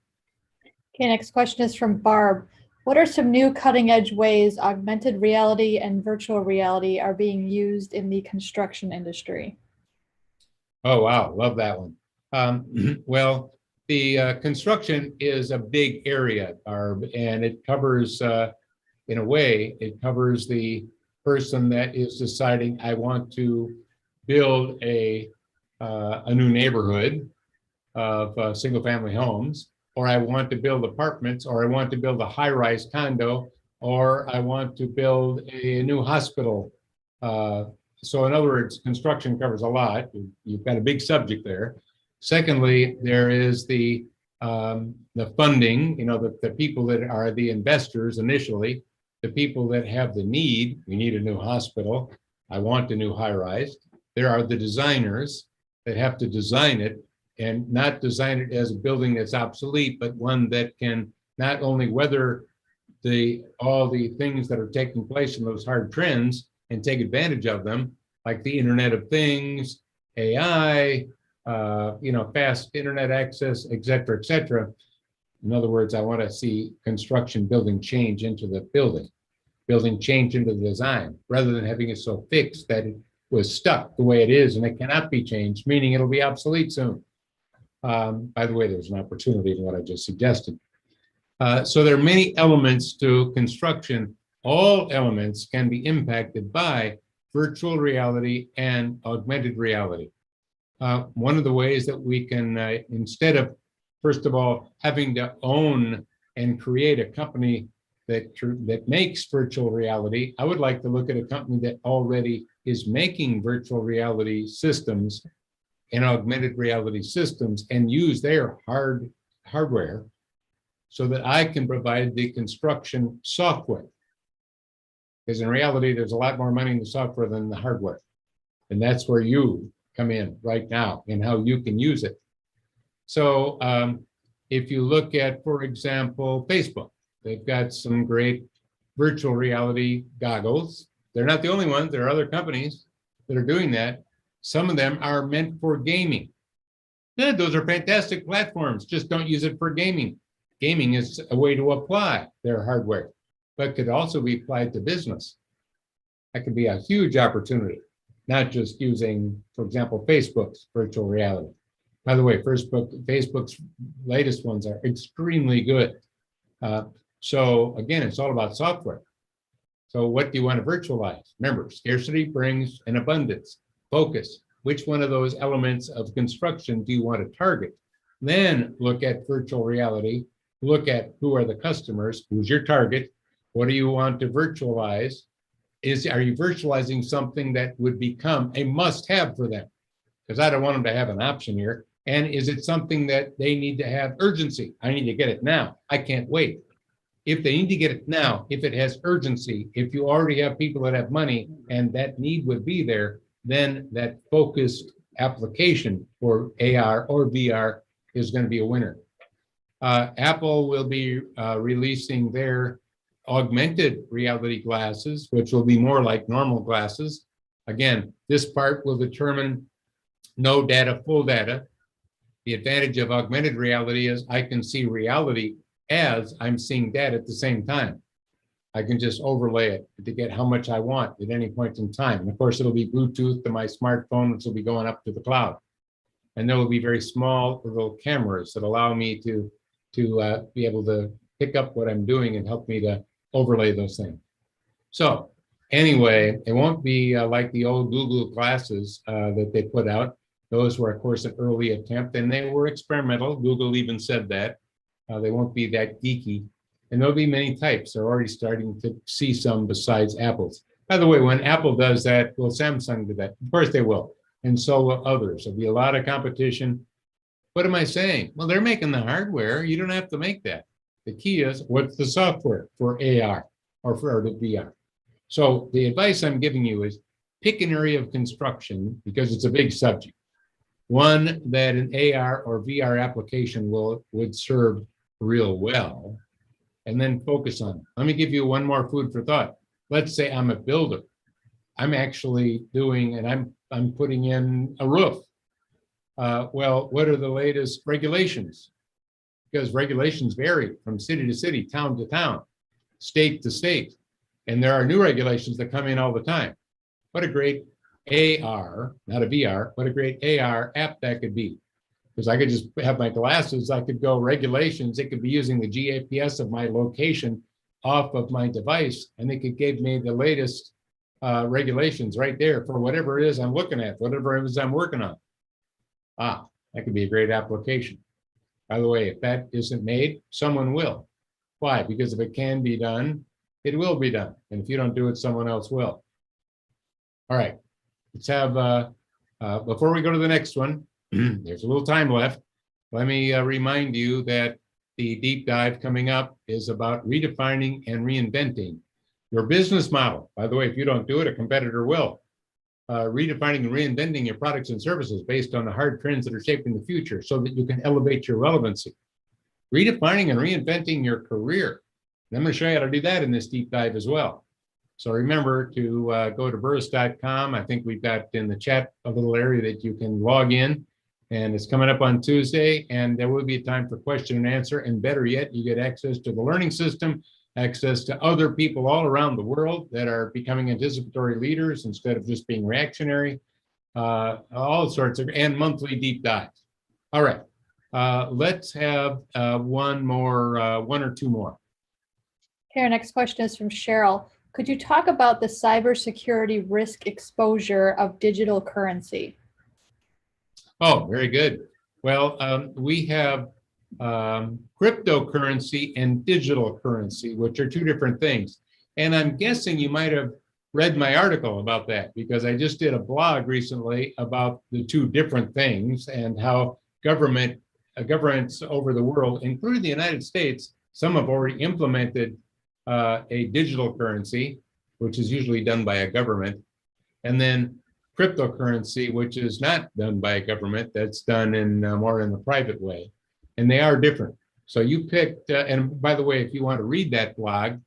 Okay, next question is from Barb. What are some new cutting edge ways augmented reality and virtual reality are being used in the construction industry? Oh, wow, love that one. Well, the construction is a big area, Barb, and it covers, in a way, it covers the person that is deciding, I want to build a new neighborhood of single-family homes, or I want to build apartments, or I want to build a high-rise condo, or I want to build a new hospital. So in other words, construction covers a lot. You've got a big subject there. Secondly, there is the funding, the people that are the investors initially, the people that have the need. We need a new hospital. I want a new high-rise. There are the designers that have to design it, and not design it as a building that's obsolete, but one that can not only weather all the things that are taking place in those hard trends and take advantage of them, like the Internet of Things, AI, fast internet access, et cetera, et cetera. In other words, I want to see construction building change into the building change into the design, rather than having it so fixed that it was stuck the way it is and it cannot be changed, meaning it'll be obsolete soon. By the way, there's an opportunity in what I just suggested. So there are many elements to construction. All elements can be impacted by virtual reality and augmented reality. One of the ways that we can, instead of, first of all, having to own and create a company that makes virtual reality, I would like to look at a company that already is making virtual reality systems and augmented reality systems and use their hardware so that I can provide the construction software. Because in reality, there's a lot more money in the software than the hardware. And that's where you come in right now and how you can use it. So if you look at, for example, Facebook, they've got some great virtual reality goggles. They're not the only ones. There are other companies that are doing that. Some of them are meant for gaming. Yeah, those are fantastic platforms. Just don't use it for gaming. Gaming is a way to apply their hardware, but could also be applied to business. That could be a huge opportunity, not just using, for example, Facebook's virtual reality. By the way, Facebook's latest ones are extremely good. So again, it's all about software. So what do you want to virtualize? Remember, scarcity brings an abundance. Focus. Which one of those elements of construction do you want to target? Then look at virtual reality. Look at who are the customers, who's your target, what do you want to virtualize? Are you virtualizing something that would become a must-have for them? Because I don't want them to have an option here. And is it something that they need to have urgency? I need to get it now. I can't wait. If they need to get it now, if it has urgency, if you already have people that have money and that need would be there, then that focused application for AR or VR is going to be a winner. Apple will be releasing their augmented reality glasses, which will be more like normal glasses. Again, this part will determine no data, full data. The advantage of augmented reality is I can see reality as I'm seeing data at the same time. I can just overlay it to get how much I want at any point in time. And of course, it'll be Bluetooth to my smartphone, which will be going up to the cloud. And there will be very small little cameras that allow me to be able to pick up what I'm doing and help me to overlay those things. So Anyway, it won't be like the old Google glasses that they put out. Those were, of course, an early attempt, and they were experimental. Google even said that. They won't be that geeky. And there'll be many types. They're already starting to see some besides Apple's. By the way, when Apple does that, will Samsung do that? Of course they will. And so will others. There'll be a lot of competition. What am I saying? Well, they're making the hardware. You don't have to make that. The key is, what's the software for AR or for the VR? So the advice I'm giving you is pick an area of construction, because it's a big subject, one that an AR or VR application would serve real well, and then focus on it. Let me give you one more food for thought. Let's say I'm a builder. I'm actually doing, and I'm putting in a roof. Well, what are the latest regulations? Because regulations vary from city to city, town to town, state to state. And there are new regulations that come in all the time. What a great AR, not a VR, what a great AR app that could be. Because I could just have my glasses, I could go regulations, it could be using the GPS of my location off of my device, and it could give me the latest regulations right there for whatever it is I'm looking at, whatever it is I'm working on. That could be a great application. By the way, if that isn't made, someone will. Why? Because if it can be done, it will be done. And if you don't do it, someone else will. All right, let's have, before we go to the next one, there's a little time left. Let me remind you that the deep dive coming up is about redefining and reinventing your business model. By the way, if you don't do it, a competitor will. Redefining and reinventing your products and services based on the hard trends that are shaping the future so that you can elevate your relevancy. Redefining and reinventing your career. And I'm going to show you how to do that in this deep dive as well. So remember to go to burrus.com. I think we've got in the chat a little area that you can log in, and it's coming up on Tuesday, and there will be a time for question and answer. And better yet, you get access to the learning system, access to other people all around the world that are becoming anticipatory leaders instead of just being reactionary, all sorts of, and monthly deep dives. All right, let's have one or two more. Okay, our next question is from Cheryl. Could you talk about the cybersecurity risk exposure of digital currency? Oh, very good. Well, we have cryptocurrency and digital currency, which are two different things. And I'm guessing you might have read my article about that, because I just did a blog recently about the two different things and how governments over the world, including the United States, some have already implemented a digital currency, which is usually done by a government, and then cryptocurrency, which is not done by a government, that's done in more in the private way. And they are different. So you picked, and by the way, if you want to read that blog,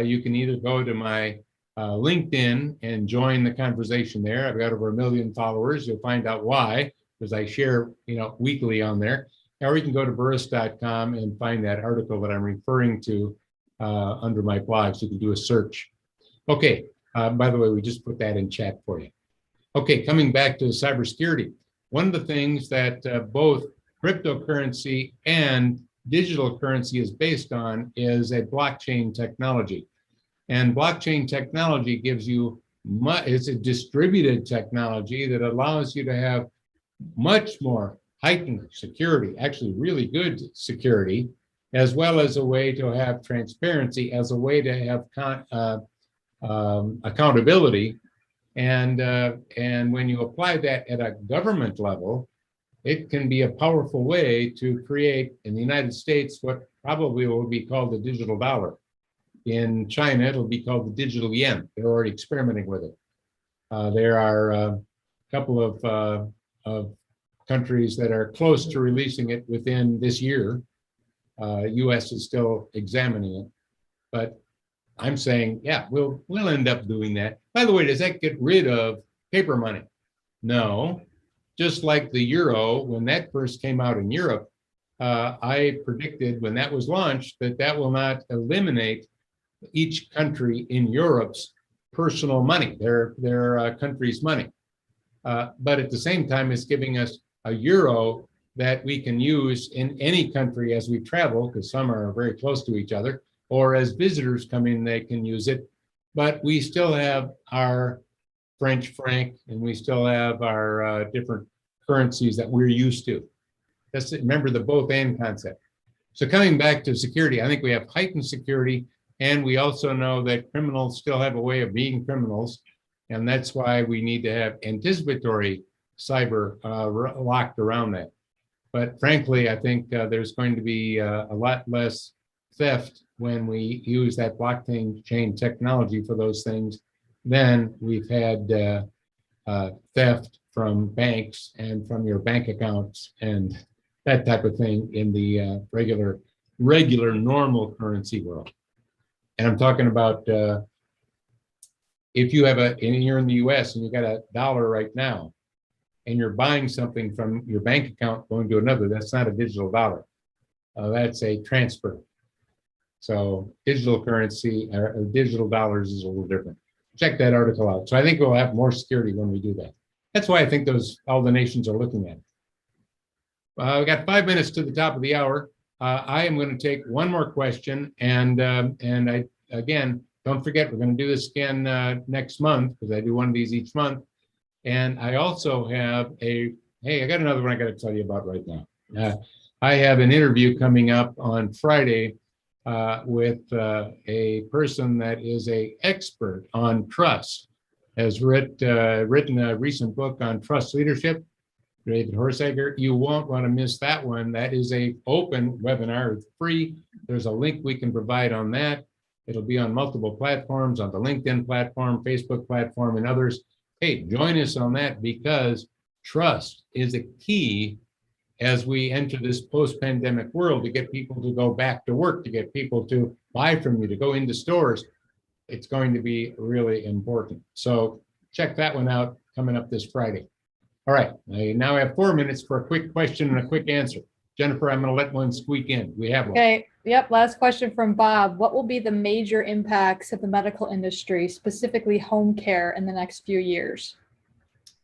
you can either go to my LinkedIn and join the conversation there. I've got over 1 million followers. You'll find out why, because I share, weekly on there. Or you can go to burrus.com and find that article that I'm referring to under my blog, so you can do a search. Okay, by the way, we just put that in chat for you. Okay, coming back to cybersecurity. One of the things that both cryptocurrency and digital currency is based on is a blockchain technology. And blockchain technology gives you, it's a distributed technology that allows you to have much more heightened security, actually really good security, as well as a way to have transparency, as a way to have accountability. And when you apply that at a government level, it can be a powerful way to create, in the United States, what probably will be called the digital dollar. In China, it'll be called the digital yen. They're already experimenting with it. There are a couple of countries that are close to releasing it within this year. US is still examining it, but I'm saying, yeah, we'll end up doing that. By the way, does that get rid of paper money? No. Just like the euro, when that first came out in Europe, I predicted when that was launched that will not eliminate each country in Europe's personal money, their country's money. But at the same time, it's giving us a euro that we can use in any country as we travel, because some are very close to each other, or as visitors come in, they can use it. but we still have our French franc, and we still have our different currencies that we're used to. Remember the both and concept. So coming back to security, I think we have heightened security, and we also know that criminals still have a way of being criminals, and that's why we need to have anticipatory cyber locked around that. But frankly, I think there's going to be a lot less theft when we use that blockchain technology for those things than we've had theft from banks and from your bank accounts and that type of thing in the regular normal currency world. And I'm talking about if you have and you're in the US and you got $1 right now, and you're buying something from your bank account going to another, that's not a digital dollar. That's a transfer. So digital currency or digital dollars is a little different. Check that article out. So I think we'll have more security when we do that. That's why I think all the nations are looking at it. We got 5 minutes to the top of the hour. I am going to take one more question, and I again, don't forget, we're going to do this again next month, because I do one of these each month. And I also have I got another one I got to tell you about right now. I have an interview coming up on Friday with a person that is an expert on trust, has written a recent book on trust leadership, David Horsager. You won't want to miss that one. That is an open webinar. It's free. There's a link we can provide on that. It'll be on multiple platforms, on the LinkedIn platform, Facebook platform, and others. Hey, join us on that, because trust is a key as we enter this post-pandemic world, to get people to go back to work, to get people to buy from you, to go into stores. It's going to be really important. So check that one out, coming up this Friday. All right, I now have 4 minutes for a quick question and a quick answer. Jennifer, I'm going to let one squeak in. We have one. Okay. Yep. Last question from Bob. What will be the major impacts of the medical industry, specifically home care, in the next few years?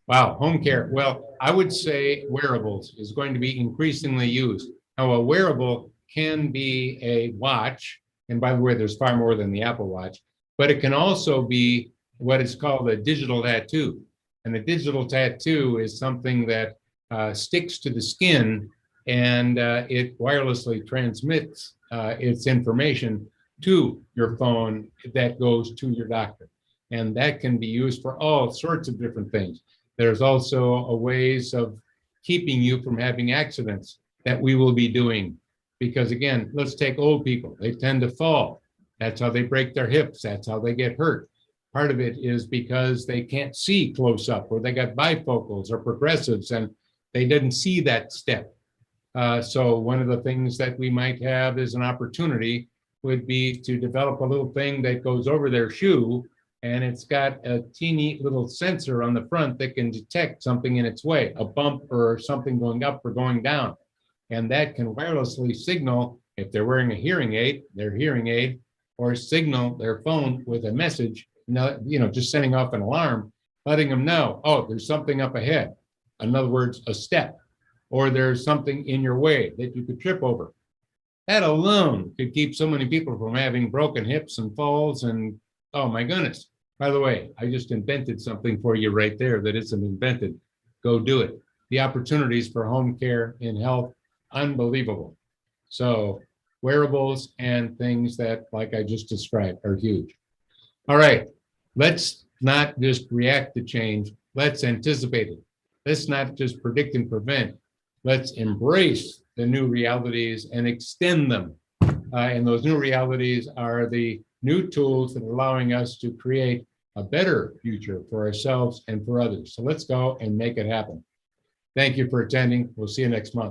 Wow, home care. Well, I would say wearables is going to be increasingly used. Now, a wearable can be a watch, and by the way, there's far more than the Apple Watch, but it can also be what is called a digital tattoo. And a digital tattoo is something that sticks to the skin, and it wirelessly transmits its information to your phone that goes to your doctor. And that can be used for all sorts of different things. There's also ways of keeping you from having accidents that we will be doing. Because again, let's take old people. They tend to fall. That's how they break their hips. That's how they get hurt. Part of it is because they can't see close up, or they got bifocals or progressives and they didn't see that step. So one of the things that we might have as an opportunity would be to develop a little thing that goes over their shoe, and it's got a teeny little sensor on the front that can detect something in its way, a bump or something going up or going down. And that can wirelessly signal, if they're wearing a hearing aid, their hearing aid, or signal their phone with a message, just sending off an alarm, letting them know, oh, there's something up ahead. In other words, a step, or there's something in your way that you could trip over. That alone could keep so many people from having broken hips and falls and, oh my goodness. By the way, I just invented something for you right there that isn't invented. Go do it. The opportunities for home care and health, unbelievable. So wearables and things that, like I just described, are huge. All right, let's not just react to change. Let's anticipate it. Let's not just predict and prevent. Let's embrace the new realities and extend them. And those new realities are the new tools that are allowing us to create a better future for ourselves and for others. So let's go and make it happen. Thank you for attending. We'll see you next month.